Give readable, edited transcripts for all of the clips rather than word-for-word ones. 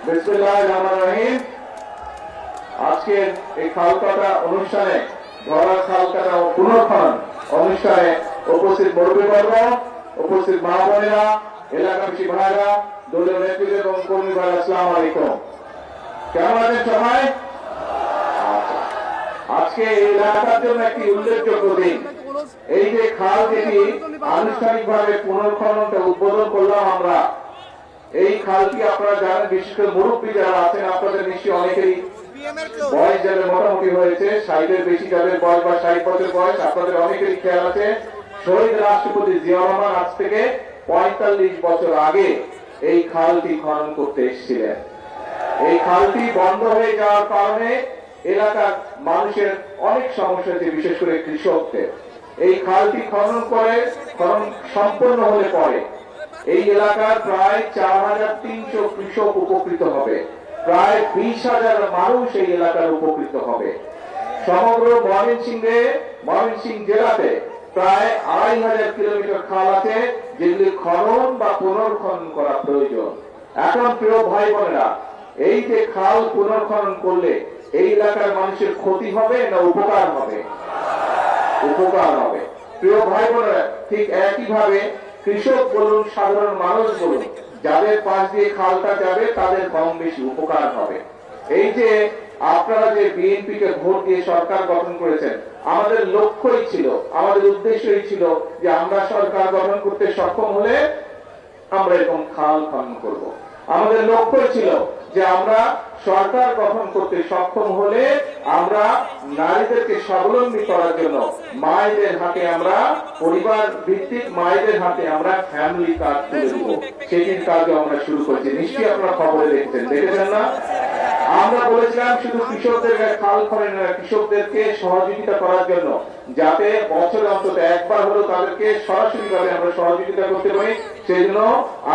বিসমিল্লাহির রহমানির রহিম। আজকের এই খালকাটা অনুষ্ঠানে ধরা খালকাটা ও পুনর্খনন অনুষ্ঠানে উপস্থিত মুরব্বীবর্গ, উপস্থিত মা বোনেরা, এলাকাবাসী ভাইরা, দলীয় নেতৃত্ব এবং কর্মী ভাইরা, আসসালামু আলাইকুম। কেমন আছেন সবাই? আজকে এই এলাকার জন্য একটি উল্লেখযোগ্য দিন। এই যে খাল যেটি আনুষ্ঠানিকভাবে পুনর্খননটা উদ্বোধন করলাম আমরা, এই খালটি আপনারা জানেন, বিশেষ করে মুরব্বী যারা আছেন আপনাদের নিশ্চয়ই অনেকেরই বয়স যাদের মোটামুটি হয়েছে, 60-এর বেশি যাদের বয়স বা 60 বছর বয়স, আপনাদের অনেকেরই খেয়াল আছে শহীদ রাষ্ট্রপতি জিয়াউর রহমান আজ থেকে 45 বছর আগে এই খালটি খনন করতে এসেছিলেন। এই খালটি বন্ধ হয়ে যাওয়ার কারণে এলাকার মানুষের অনেক সমস্যা হচ্ছে, বিশেষ করে কৃষকদের। এই খালটি খনন সম্পূর্ণ হলে পরে এই এলাকার প্রায় 4300 কৃষক উপকৃত হবে, প্রায় 20,000 মানুষ এই এলাকার উপকৃত হবে। সমগ্র ময়মনসিংহ জেলাতে প্রায় 2500 কিলোমিটার খাল আছে, যেগুলি খনন বা পুনর্খনন করা প্রয়োজন। এখন প্রিয় ভাই বোনেরা, এই যে খাল পুনর্খনন করলে এই এলাকার মানুষের ক্ষতি হবে না উপকার হবে? উপকার হবে। প্রিয় ভাই বোনেরা, ঠিক একইভাবে কৃষক বলুন, সাধারণ মানুষ বলুন, যাদের পাশ দিয়ে খালটা যাবে তাদের কম বেশি উপকার হবে। এই যে আপনারা যে বিএনপি কে ভোট দিয়ে সরকার গঠন করেছেন, আমাদের লক্ষ্যই ছিল, আমাদের উদ্দেশ্যই ছিল যে আমরা সরকার গঠন করতে সক্ষম হলে আমরা এরকম খাল খনন করব। আমাদের লক্ষ্য ছিল যে আমরা সরকার গঠন করতে সক্ষম হলে আমরা নারীদেরকে স্বাবলম্বী করার জন্য মায়েদের হাতে আমরা পরিবার ভিত্তিক মায়েদের হাতে আমরা ফ্যামিলি কার্ড তুলে দেবো। সেটির কাজও আমরা শুরু করেছি, নিশ্চয়ই আপনারা খবরে দেখেছেন না? আমরা বলেছিলাম শুধু কৃষকদের খাল খনন, কৃষকদেরকে সহযোগিতা করার জন্য, যাতে বছরে অন্তত একবার হলেও তাদেরকে সরাসরি ভাবে আমরা সহযোগিতা করতে পারি। সেই জন্য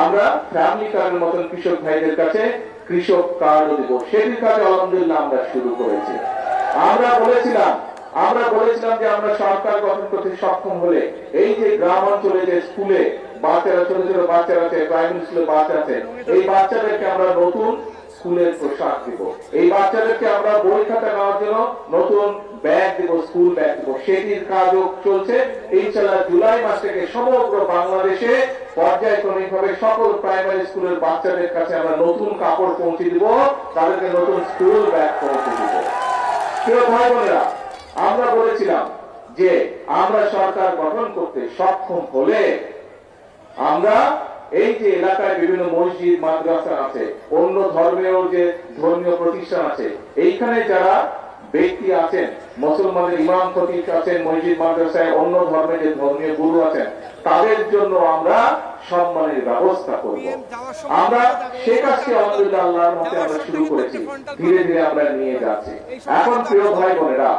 আমরা ফ্যামিলি কার্ডের মতন কৃষক ভাইদের কাছে কৃষক কার্ডও দেব। সেটির কাজ আলহামদুলিল্লাহ আমরা শুরু করেছি। আমরা বলেছিলাম যে আমরা সরকার গঠন করতে সক্ষম হলে এই যে গ্রাম অঞ্চলে যে স্কুলে বাচ্চারা, ছোট ছোট বাচ্চারা আছে, প্রাইমারি স্কুলে বাচ্চা আছে, এই বাচ্চাদেরকে আমরা নতুন স্কুলের পোশাক দিব, এই বাচ্চাদেরকে আমরা বই খাতা নেওয়ার জন্য নতুন ব্যাগ দিব, স্কুল ব্যাগ দিব। সেটির কাজও চলছে। ইনশাআল্লাহ জুলাই মাস থেকে সমগ্র বাংলাদেশে পর্যায়ক্রমিকভাবে সকল প্রাইমারি স্কুলের বাচ্চাদের কাছে আমরা নতুন কাপড় পৌঁছে দিব, তাদেরকে নতুন স্কুল ব্যাগ পৌঁছে দিব। প্রিয় ভাই বোনেরা, আমরা বলেছিলাম যে আমরা সরকার গঠন করতে সক্ষম হলে আমরা এই যে এলাকায় বিভিন্ন মসজিদ, মাদ্রাসা আছে, অন্য ধর্মের যে ধর্মীয় প্রতিষ্ঠান আছে, এইখানে যারা ব্যক্তি আছেন, মুসলমানের ইমাম খতিব আছেন, মসজিদ মাদ্রাসায় অন্য ধর্মের যে ধর্মীয় গুরু আছেন, তাদের জন্য আমরা সম্মানের ব্যবস্থা করব। আমরা সে কাজটি আলহামদুলিল্লাহ আল্লাহর মতে আমরা শুরু করেছি, ধীরে ধীরে আমরা নিয়ে যাচ্ছি। এখন প্রিয় ভাই বোনেরা,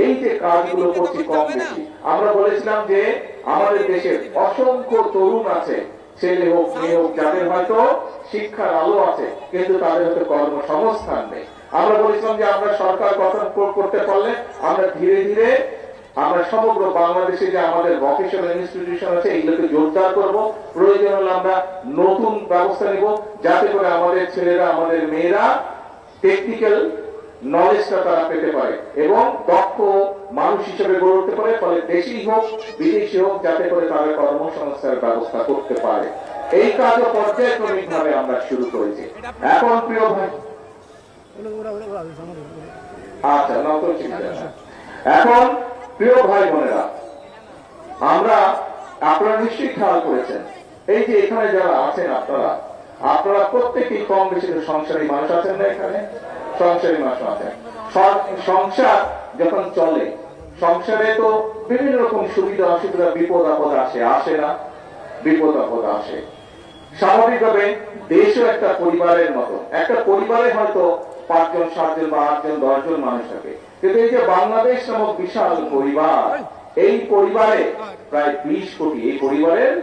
এই যে কাজগুলো করছি কম বেশি, আমরা বলেছিলাম যে আমাদের দেশের অসংখ্য তরুণ আছে, ছেলে হোক মেয়ে হোক, যাদের হয়তো শিক্ষার আলো আছে কিন্তু তাদের হয়তো কর্মসংস্থান নেই। আমরা বলেছিলাম যে আমরা সরকার গঠন করতে পারলে আমরা ধীরে ধীরে আমরা সমগ্র বাংলাদেশে যে আমাদের ভোকেশনাল ইনস্টিটিউশন আছে এগুলোকে জোরদার করব। প্রয়োজন হলে আমরা নতুন ব্যবস্থা নিব, যাতে করে আমাদের ছেলেরা, আমাদের মেয়েরা টেকনিক্যাল নলেজটা তারা পেতে পারে এবং দক্ষ মানুষ হিসেবে গড়ে উঠতে পারে। ফলে দেশি হোক বিদেশি হোক, যাতে করে তারা কর্মসংস্থানের ব্যবস্থা করতে পারে। এই কাজও পর্যায়ক্রমিক ভাবে আমরা শুরু করেছি। এখন প্রিয় ভাই, এখন প্রিয় ভাই বোনেরা, আপনারা নিশ্চয়ই খেয়াল করেছেন এই যে এখানে যারা আছেন আপনারা প্রত্যেকেই কম বেশি সংসারী মানুষ আছেন না? এখানে সংসারী মানুষ আছেন। সংসার যখন চলে, সংসারে তো বিভিন্ন রকম সুবিধা অসুবিধা, বিপদ আপদ আসে না? বিপদ আপদ আসে। স্বাভাবিকভাবে দেশও একটা পরিবারের মতো, একটা পরিবারে হয়তো 5 জন 7 জন বা 8 জন 10 জন মানুষ থাকে, কিন্তু এই যে বাংলাদেশ নামক বিশাল পরিবার, এই পরিবারে প্রায় 20 কোটি, এই পরিবারের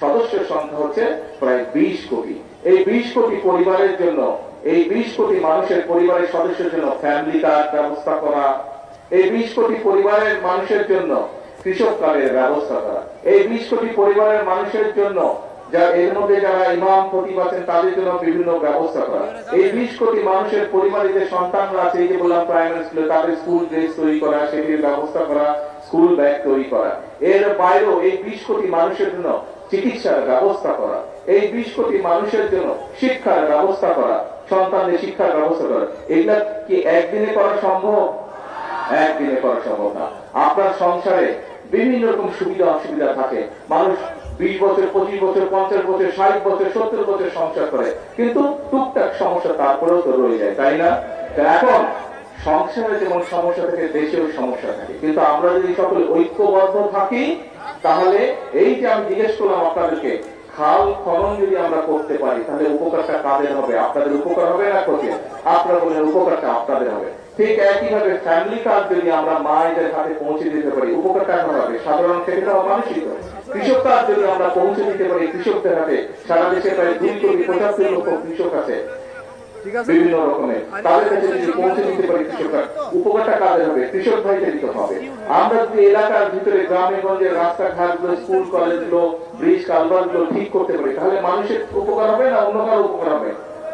সদস্যের সংখ্যা হচ্ছে প্রায় 20 কোটি। এই 20 কোটি পরিবারের জন্য, এই 20 কোটি মানুষের পরিবারের সদস্যের জন্য ফ্যামিলি কার্ড ব্যবস্থা করা, এই 20 কোটি পরিবারের মানুষের জন্য কৃষক কার্ডের ব্যবস্থা করা, এই 20 কোটি পরিবারের মানুষের জন্য যা এর মধ্যে যারা ইমাম খতিব আছেন তাদের জন্য বিভিন্ন ব্যবস্থা করা। এই 20 কোটি মানুষের পরিবারে যে সন্তানরা আছে, এই যে বললাম প্রাইমারি স্কুলে, তাদের স্কুল ড্রেস তৈরি করা, সেটির ব্যবস্থা করা, স্কুল ব্যাগ তৈরি করা। এর বাইরেও এই 20 কোটি মানুষের জন্য চিকিৎসার ব্যবস্থা করা, এই 20 কোটি মানুষের জন্য শিক্ষার ব্যবস্থা করা, সন্তানদের শিক্ষার ব্যবস্থা করা। এগুলা কি একদিনে করা সম্ভব? একদিনে করা সম্ভব না। আপনার সংসারে বিভিন্ন রকম সুবিধা অসুবিধা থাকে। মানুষ 20 বছর, 25 বছর, 50 বছর, 60 বছর, 70 বছর সংসার করে, কিন্তু টুকটাক সমস্যা তারপরেও তো রয়ে যায়, তাই না? এখন সংসারে যেমন সমস্যা থাকে, দেশেও সমস্যা থাকে, কিন্তু আমরা যদি সকলে ঐক্যবদ্ধ থাকি, তাহলে এই যে আমি জিজ্ঞেস করলাম আপনাদেরকে, খাল খনন যদি আমরা করতে পারি, তাহলে উপকারটা কাদের হবে? আপনাদের উপকার হবে না ক্ষতি? আপনারা বলেন উপকারটা আপনাদের হবে। ঠিক একইভাবে ফ্যামিলি কাজ যদি আমরা মায়েদের হাতে পৌঁছে দিতে পারি, উপকারটা হবে সাধারণ ক্ষেত্রে মানুষই করে। কৃষক কাজ যদি আমরা পৌঁছে দিতে পারি কৃষকদের হাতে, সারা দেশে প্রায় 275 লক্ষ কৃষক আছে বিভিন্ন রকমের, তাদের কাছে যদি পৌঁছে দিতে পারি কৃষকরা, উপকারটা কাদের হবে? কৃষক ভাইদের দিতে হবে। আমরা যদি এলাকার ভিতরে গ্রামে গঞ্জে রাস্তাঘাটগুলো, স্কুল কলেজগুলো, ব্রিজ কালভার্টগুলো ঠিক করতে পারি, তাহলে মানুষের উপকার হবে না অন্য কারো উপকার হবে?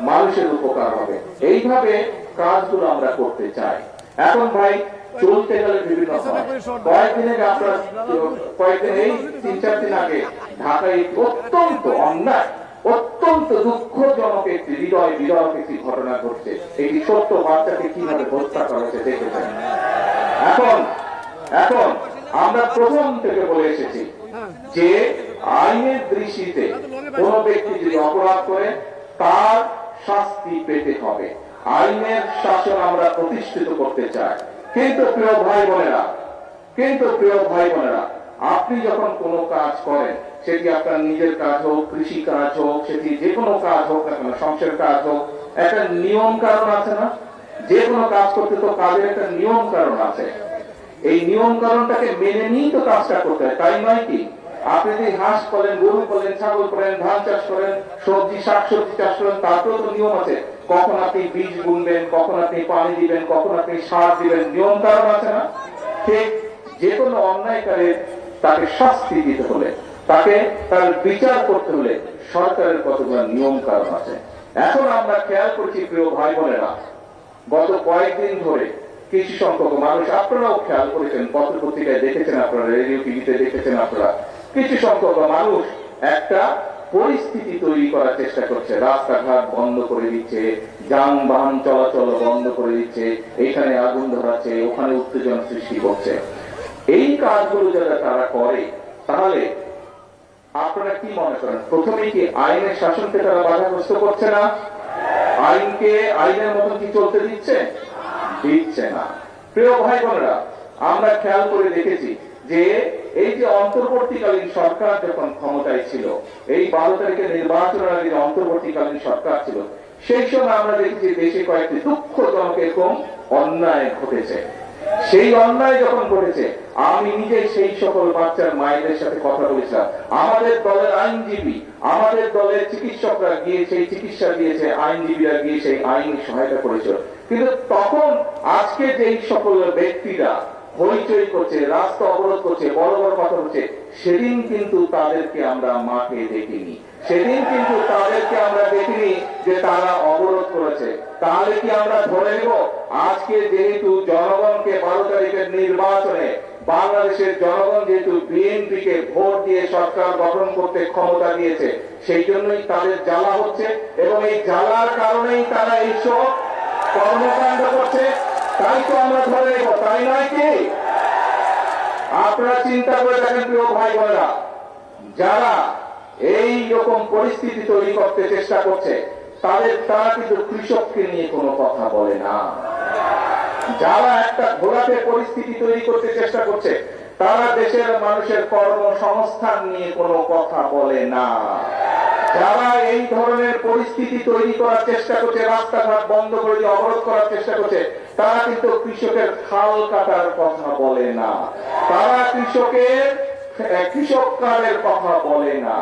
মানুষের উপকার হবে। এইভাবে কাজগুলো আমরা করতে চাই। এখন ভাই চলতে গেলে বিভিন্ন কয়েকদিন আগে আপনার কয়েকদিন এই 3-4 দিন আগে ঢাকায় অত্যন্ত অন্যায়, অত্যন্ত দুঃখজনক একটি হৃদয় বিদারক একটি ঘটনা ঘটছে। একটি ছোট্ট বাচ্চাকে কিভাবে হত্যা করা হয়েছে দেখেছেন। এখন আমরা প্রথম থেকে বলে এসেছি যে আইনের দৃষ্টিতে কোন ব্যক্তি যদি অপরাধ করে তার শাস্তি পেতে হবে। আইনের শাসন আমরা প্রতিষ্ঠিত করতে চাই। কিন্তু প্রিয় ভাই বোনেরা, আপনি যখন কোনো কাজ করেন, সেটি আপনার নিজের কাজ হোক, কৃষি কাজ হোক, সেটি যে কোনো কাজ হোক না কেন, সংসারের কাজ হোক, একটা নিয়ম কারণ আছে না? যে কোনো কাজ করতে তো কাজের একটা নিয়ম কারণ আছে। এই নিয়ম কারণটাকে মেনে নিয়েই তো কাজটা করতে হয়, তাই নয় কি? আপনি যদি হাঁস করেন, গরু করেন, ছাগল করেন, ধান চাষ করেন, সবজি শাকসবজি চাষ করেন, তারপরেও তো নিয়ম আছে। কখন আপনি বীজ বুনবেন, কখন আপনি পানি দিবেন, কখন আপনি সার দিবেন, নিয়ম কারণ আছে না? ঠিক যে কোনো অন্যায়কারীর তাকে শাস্তি দিতে হলে, তাকে তার বিচার করতে হলে সরকারের কতগুলো নিয়ম কারণ আছে। এখন আমরা খেয়াল করছি প্রিয় ভাই বোনেরা, গত কয়েকদিন ধরে কিছু সংখ্যক মানুষ, আপনারাও খেয়াল করেছেন, পত্র পত্রিকায় দেখেছেন, আপনারা রেডিও টিভিতে দেখেছেন, আপনারা কিছু সংখ্যক মানুষ একটা পরিস্থিতি তৈরি করার চেষ্টা করছে। রাস্তাঘাট বন্ধ করে দিচ্ছে, যানবাহন চলাচল বন্ধ করে দিচ্ছে, এখানে আগুন ধরাচ্ছে, ওখানে উত্তেজনা সৃষ্টি করছে। এই কাজগুলো যারা তারা করে, তাহলে আপনারা কি মনে করেন, প্রথমে কি আইনের শাসনকে তারা বাধাগ্রস্ত করছে না? আইনকে আইনের মতন কি চলতে দিচ্ছে না। প্রিয় ভাই বোনেরা, আমরা খেয়াল করে দেখেছি যে এই যে অন্তর্বর্তীকালীন সরকার যখন ক্ষমতায় ছিল, এই 12 তারিখের নির্বাচনের আগে যে অন্তর্বর্তীকালীন সরকার ছিল, সেই সময় আমরা দেখেছি দেশে কয়েকটি দুঃখজনক এরকম অন্যায় ঘটেছে। সেই অন্যায় যখন ঘটেছে, আমি নিজে সেই সকল বাচ্চার মায়েদের সাথে কথা বলেছিলাম। আমাদের দলের আইনজীবী, আমাদের দলের চিকিৎসকরা গিয়ে সেই চিকিৎসা দিয়েছে, আইনজীবীরা গিয়ে সেই আইনি সহায়তা করেছিল। কিন্তু তখন আজকে যেই সকল ব্যক্তিরা হইচই করছে, রাস্তা অবরোধ করছে, বড় বড় কথা হচ্ছে, সেদিন কিন্তু তাদেরকে আমরা মাঠে দেখিনি। সেদিন কিন্তু তাদেরকে আমরা দেখিনি যে তারা অবরোধ করেছে। তাহলে কি আমরা ধরে নেব আজকে যেহেতু জনগণকে 12 তারিখের নির্বাচনে বাংলাদেশের জনগণ যেহেতু বিএনপি কে ভোট দিয়ে সরকার গঠন করতে ক্ষমতা দিয়েছে, সেই জন্যই তাদের জ্বালা হচ্ছে, এবং এই জ্বালার কারণেই তারা এইসব কর্মকাণ্ড করছে। তাই তো আমরা ধরে নেব, তাই নয় কি? আপনারা চিন্তা করে দেখেন প্রিয় ভাই বোনেরা, যারা এই রকম পরিস্থিতি তৈরি করতে চেষ্টা করছে, তারা কিন্তু কৃষককে নিয়ে কোনো কথা বলে না। যারা একটা ঘোলাটে পরিস্থিতি তৈরি করতে চেষ্টা করছে, তারা দেশের মানুষের কর্মসংস্থান নিয়ে কোনো কথা বলে না। যারা এই ধরনের পরিস্থিতি তৈরি করার চেষ্টা করছে, রাস্তাঘাট বন্ধ করে দিয়ে অবরোধ করার চেষ্টা করছে, তারা কিন্তু কৃষকের খাল কাটার কথা বলে না, তারা কৃষক কার্ডের কথা বলে না।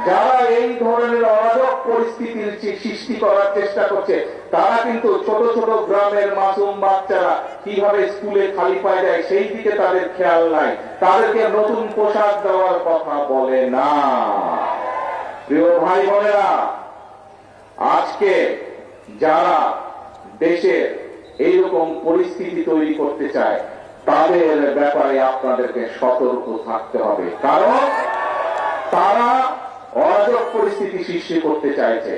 যারা এই ধরনের অরাজক পরিস্থিতির সৃষ্টি করার চেষ্টা করছে, তারা কিন্তু ছোট ছোট গ্রামের মাসুম বাচ্চারা কিভাবে স্কুলে খালি পায় যায় সেই দিকে তাদের খেয়াল নাই, তাদেরকে নতুন পোশাক দেওয়ার কথা বলে না। প্রিয় ভাই বোনেরা, আজকে যারা দেশের এইরকম পরিস্থিতি তৈরি করতে চায় তাদের ব্যাপারে আপনাদেরকে সতর্ক থাকতে হবে, কারণ তারা অরাজক পরিস্থিতি সৃষ্টি করতে চাইছে।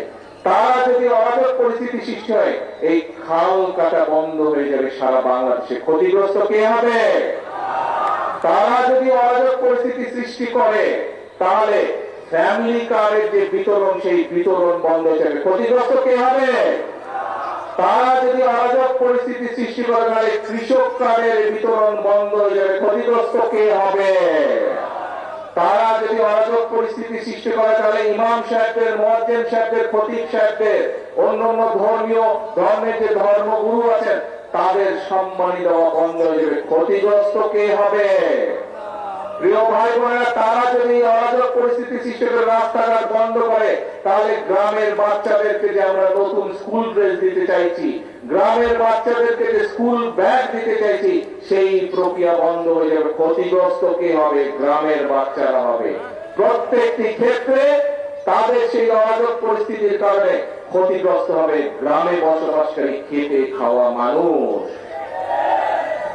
তারা যদি অরাজক পরিস্থিতি সৃষ্টি হয়, এই খাল কাটা বন্ধ হয়ে যাবে সারা বাংলাদেশে। ক্ষতিগ্রস্ত কে হবে? তারা যদি অরাজক পরিস্থিতি সৃষ্টি করে তাহলে ফ্যামিলি কার্ডের যে বিতরণ, সেই বিতরণ বন্ধ হয়ে যাবে। ক্ষতিগ্রস্ত কে হবে? তারা যদি অরাজক পরিস্থিতি সৃষ্টি করে তাহলে কৃষক কার্ডের বিতরণ বন্ধ হয়ে যাবে। ক্ষতিগ্রস্ত কে হবে? তারা যদি অরাজক পরিস্থিতি সৃষ্টি করে তাহলে ইমাম সাহেবদের, মুয়াজ্জিন সাহেবদের, খতিব সাহেবদের, অন্যান্য ধর্মের যে ধর্মগুরু আছেন তাদের সম্মানী দেওয়া বন্ধ হয়ে যাবে। ক্ষতিগ্রস্ত কে হবে? প্রিয় ভাই বোনেরা, তারা যদি অরাজক পরিস্থিতি সৃষ্টি করে রাস্তাঘাট বন্ধ করে তাহলে গ্রামের বাচ্চাদেরকে যে আমরা নতুন স্কুল ড্রেস দিতে চাইছি, গ্রামের বাচ্চাদেরকে যে স্কুল ব্যাগ দিতে চাইছি, সেই প্রক্রিয়া বন্ধ হয়ে যাবে। ক্ষতিগ্রস্ত কে হবে? গ্রামের বাচ্চারা হবে। প্রত্যেকটি ক্ষেত্রে তাদের সেই অরাজক পরিস্থিতির কারণে ক্ষতিগ্রস্ত হবে গ্রামে বসবাসকারী খেটে খাওয়া মানুষ।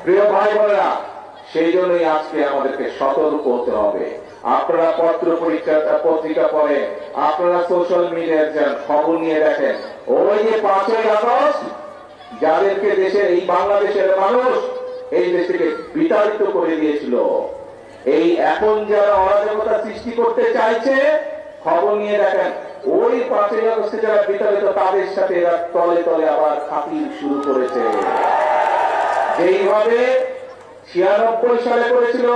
প্রিয় ভাই বোনেরা, সেই জন্যই আজকে আমাদেরকে সতর্ক হতে হবে। আপনারা পত্রিকা পড়েন, আপনারা সোশ্যাল মিডিয়ায় যান, খবর নিয়ে দেখেন, ওই যে 5ই আগস্ট যাদেরকে দেশের এই বাংলাদেশের মানুষ এই দেশ থেকে বিতাড়িত করে দিয়েছিল, এই এখন যারা অরাজকতা সৃষ্টি করতে চাইছে, খবর নিয়ে দেখেন, ওই 5ই আগস্টে যারা বিতাড়িত তাদের সাথে এরা তলে তলে আবার খাতির শুরু করেছে। যেইভাবে 96 সালে করেছিল,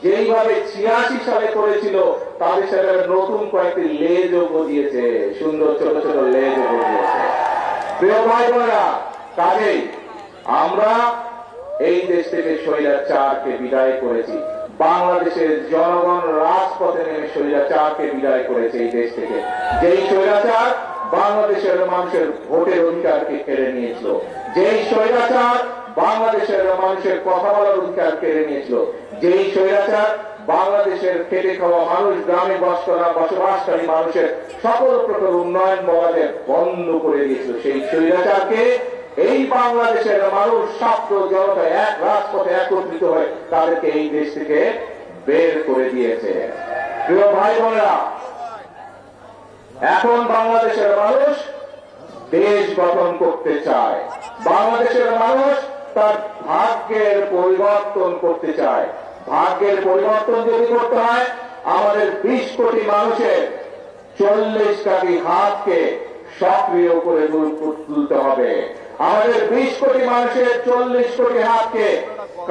যেইভাবে 86 সালে করেছিল, তাদের সাথে নতুন কয়েকটি লেজও গজিয়েছে, সুন্দর ছোট ছোট লেজও গজিয়েছে। প্রিয় ভাই বোনেরা, কাজেই আমরা এই দেশ থেকে স্বৈরাচারকে বিদায় করেছি। বাংলাদেশের জনগণ রাজপথে নেমে স্বৈরাচারকে বিদায় করেছে এই দেশ থেকে। যেই স্বৈরাচার বাংলাদেশের মানুষের ভোটের অধিকারকে কেড়ে নিয়েছিল, যেই স্বৈরাচার বাংলাদেশের মানুষের কথা বলার অধিকার কেড়ে নিয়েছিল, যেই স্বৈরাচার বাংলাদেশের খেটে খাওয়া মানুষ, গ্রামে বসবাসকারী মানুষের সকল প্রকার উন্নয়ন বলাদের বন্ধ করে দিয়েছিল, সেই স্বৈরাচারকে এই বাংলাদেশের মানুষ ছাত্র জনতা এক রাজপথে একত্রিত হয়ে তাদেরকে এই দেশ থেকে বের করে দিয়েছে। প্রিয় ভাই বোনেরা, এখন বাংলাদেশের মানুষ দেশ গঠন করতে চায়। বাংলাদেশের মানুষ তার ভাগ্যের পরিবর্তন করতে চায়। ভাগ্যের পরিবর্তন যদি করতে হয়, আমাদের 20 কোটি মানুষের 40 কোটি হাতকে সক্রিয় করে তুলতে হবে। আমাদের 20 কোটি মানুষের 40 কোটি হাতকে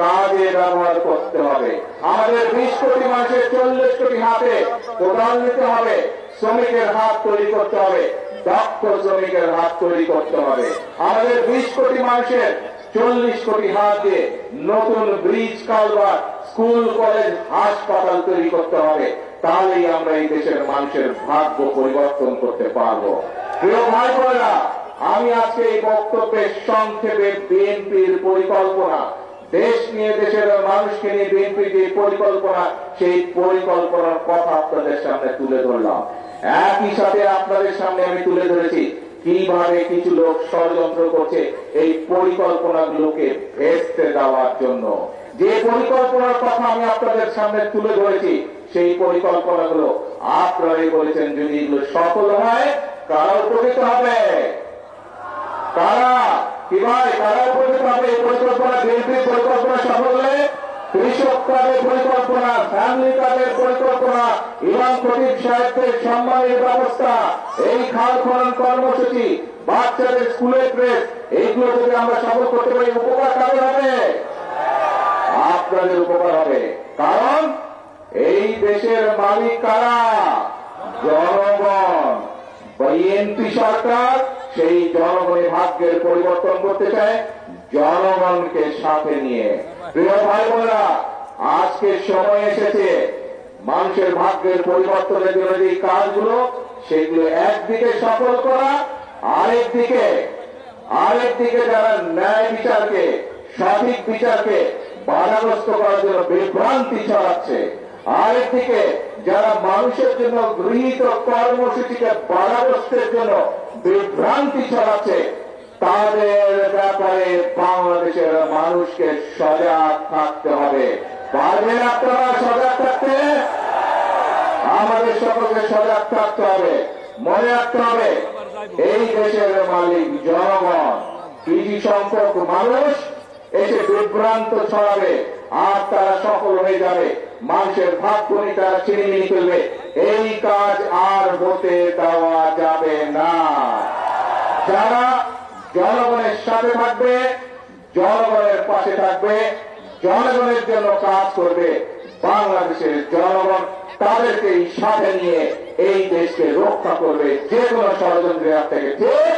কাজে ব্যবহার করতে হবে। আমাদের 20 কোটি মানুষের 40 কোটি হাতে কোদাল নিতে হবে, শ্রমিকের হাত তৈরি করতে হবে, দক্ষ শ্রমিকের হাত তৈরি করতে হবে। আমাদের 20 কোটি মানুষের 40 কোটি হাত দিয়ে নতুন ব্রিজ, কালভার্ট, স্কুল, কলেজ, হাসপাতাল তৈরি করতে হবে। তাহলেই আমরা এই দেশের মানুষের ভাগ্য পরিবর্তন করতে পারবো। প্রিয় ভাই বোনেরা, আমি আজকে এই বক্তব্যে সংক্ষেপে বিএনপির পরিকল্পনা, দেশ নিয়ে, দেশের মানুষকে নিয়ে বিএনপির যে পরিকল্পনা, সেই পরিকল্পনার কথা আপনাদের সামনে তুলে ধরলাম। একই সাথে আপনাদের সামনে আমি তুলে ধরেছি কিভাবে কিছু লোক ষড়যন্ত্র করছে এই পরিকল্পনাগুলোকে ভেস্তে দেওয়ার জন্য। যে পরিকল্পনার কথা আমি আপনাদের সামনে তুলে ধরেছি, সেই পরিকল্পনাগুলো আপনারাই বলেছেন যদি এগুলো সফল হয় কারা উপকৃত হবে? কারা? কি ভাই, কারা উপকৃত হবে? এই পরিকল্পনা, বিএনপির পরিকল্পনা সফল হলে কৃষক কার্ডের পরিকল্পনা, ফ্যামিলি কার্ডের পরিকল্পনা, ইমাম খতিব সাহেবদের সম্মানের ব্যবস্থা, এই খাল খনন কর্মসূচি, বাচ্চাদের স্কুলের ড্রেস, এইগুলো যদি আমরা সফল করতে পারি, উপকার কাদের হবে? আপনাদের উপকার হবে। কারণ এই দেশের মালিক কারা? জনগণ। বিএনপি সরকার সেই জনগণের ভাগ্যের পরিবর্তন করতে চায় জনগণকে সাথে নিয়ে। প্রিয় ভাই বোনেরা, আজকে সময় এসেছে মানুষের ভাগ্যের পরিবর্তনের জন্য যে কাজগুলো, সেগুলো একদিকে সফল করা, আরেকদিকে যারা ন্যায় বিচারকে, সঠিক বিচারকে বাধাগ্রস্ত করার জন্য বিভ্রান্তি ছড়াচ্ছে, আরেকদিকে যারা মানুষের জন্য গৃহীত কর্মসূচিকে বাধাগ্রস্তের জন্য বিভ্রান্তি ছড়াচ্ছে তাদের ব্যাপারে বাংলাদেশের মানুষকে সজাগ থাকতে হবে। পারবেন আপনারা সজাগ থাকতে? আমাদের সকলকে সজাগ থাকতে হবে। মনে রাখতে হবে এই দেশের মালিক জনগণ। কিছু সংখ্যক মানুষ এসে বিভ্রান্ত ছড়াবে আর তারা সফল হয়ে যাবে, মানুষের ভাগ করে তারা ছিনিমিনি করবে। এই কাজ আর হতে দেওয়া যাবে না। যারা জনগণের সাথে থাকবে, জনগণের পাশে থাকবে, জনগণের জন্য কাজ করবে, বাংলাদেশের জনগণ তাদেরকে সাথে নিয়ে এই দেশকে রক্ষা করবে যে কোনো ষড়যন্ত্রের হাত থেকে। ঠিক?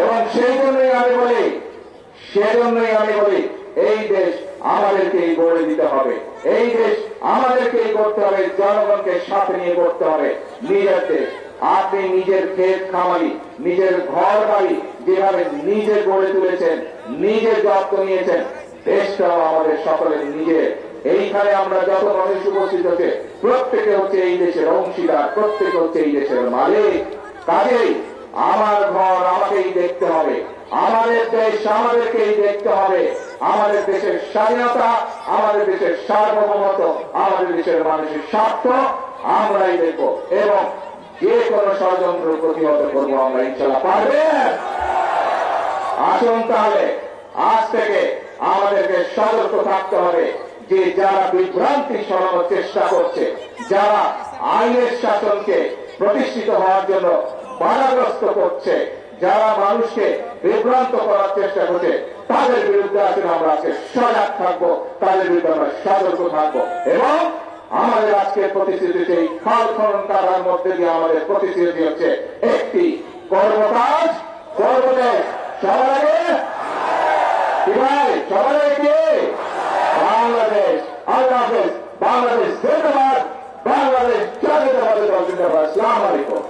এবং সেই জন্যই আমি বলি এই দেশ আমাদেরকেই গড়ে দিতে হবে, এই দেশ আমাদেরকেই করতে হবে, জনগণকে সাথে নিয়ে করতে হবে। নিজের দেশ, আপনি নিজের ক্ষেত খামারি, নিজের ঘর বাড়ি যেভাবে নিজে গড়ে তুলেছেন, নিজে যত্ন নিয়েছেন, দেশটাও আমাদের সকলের নিজের। এইখানে আমরা যত মানুষ উপস্থিত হচ্ছে প্রত্যেকে হচ্ছে এই দেশের অংশীদার, প্রত্যেকে হচ্ছে এই দেশের মালিক। কাজেই আমার ঘর আমাকেই দেখতে হবে, আমাদের দেশ আমাদেরকেই দেখতে হবে। আমাদের দেশের স্বাধীনতা, আমাদের দেশের সার্বভৌমত্ব, আমাদের দেশের মানুষের স্বার্থ আমরাই দেখব এবং যে কোনো ষড়যন্ত্র প্রতিহত করবো আমরা, ইনশাল্লাহ পারবেন। আসুন তাহলে আজ থেকে আমাদেরকে সতর্ক থাকতে হবে যে যারা বিভ্রান্তি ছড়ানোর চেষ্টা করছে, যারা আইনের শাসনকে প্রতিষ্ঠিত হওয়ার জন্য বাধাগ্রস্ত করছে, যারা মানুষকে বিভ্রান্ত করার চেষ্টা করছে, তাদের বিরুদ্ধে আসলে আমরা আজকে সজাগ থাকবো, তাদের বিরুদ্ধে আমরা সতর্ক থাকবো। এবং আমাদের আজকের প্রতিশ্রুতি সেই খাল খনন করার মধ্যে দিয়ে আমাদের প্রতিশ্রুতি হচ্ছে একটি কর্মকাজ করবে সবার আগে। কি ভাই, সবার আগে বাংলাদেশ। আল্লাহ হাফেজ। বাংলাদেশ জিন্দাবাদ, বাংলাদেশ জাতীয়তাবাদী দল জিন্দাবাদ। আসসালামু আলাইকুম।